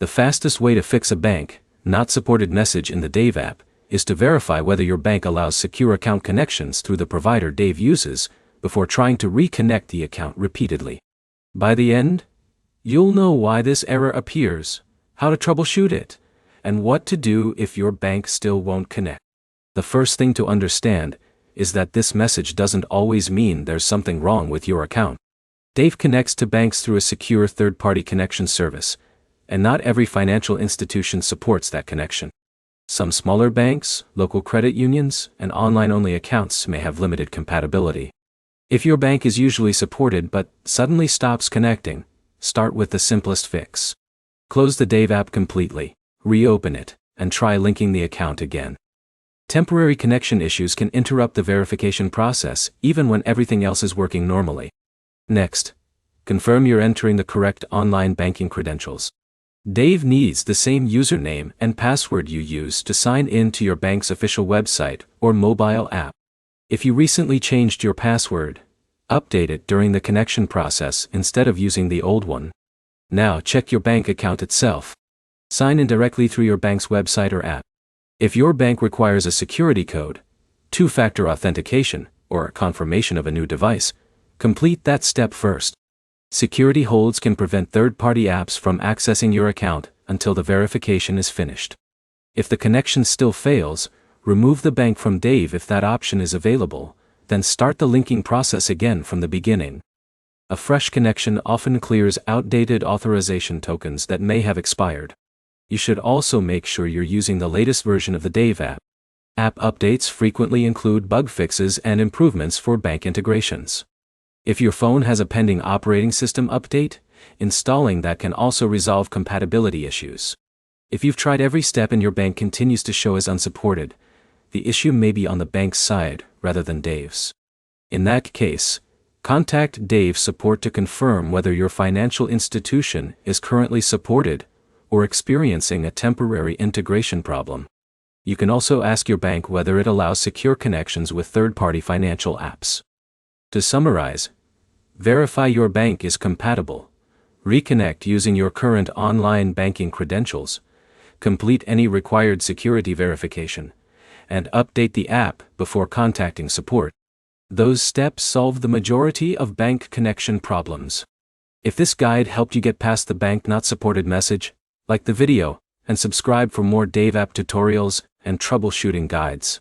The fastest way to fix a bank not supported message in the Dave app is to verify whether your bank allows secure account connections through the provider Dave uses before trying to reconnect the account repeatedly. By the end, you'll know why this error appears, how to troubleshoot it, and what to do if your bank still won't connect. The first thing to understand is that this message doesn't always mean there's something wrong with your account. Dave connects to banks through a secure third-party connection service, and not every financial institution supports that connection. Some smaller banks, local credit unions, and online-only accounts may have limited compatibility. If your bank is usually supported but suddenly stops connecting, start with the simplest fix. Close the Dave app completely, reopen it, and try linking the account again. Temporary connection issues can interrupt the verification process even when everything else is working normally. Next, confirm you're entering the correct online banking credentials. Dave needs the same username and password you use to sign in to your bank's official website or mobile app. If you recently changed your password, update it during the connection process instead of using the old one. Now check your bank account itself. Sign in directly through your bank's website or app. If your bank requires a security code, two-factor authentication, or a confirmation of a new device, complete that step first. Security holds can prevent third-party apps from accessing your account until the verification is finished. If the connection still fails, remove the bank from Dave if that option is available, then start the linking process again from the beginning. A fresh connection often clears outdated authorization tokens that may have expired. You should also make sure you're using the latest version of the Dave app. App updates frequently include bug fixes and improvements for bank integrations. If your phone has a pending operating system update, installing that can also resolve compatibility issues. If you've tried every step and your bank continues to show as unsupported, the issue may be on the bank's side rather than Dave's. In that case, contact Dave support to confirm whether your financial institution is currently supported or experiencing a temporary integration problem. You can also ask your bank whether it allows secure connections with third-party financial apps. To summarize, verify your bank is compatible, reconnect using your current online banking credentials, complete any required security verification, and update the app before contacting support. Those steps solve the majority of bank connection problems. If this guide helped you get past the bank not supported message, like the video, and subscribe for more Dave app tutorials and troubleshooting guides.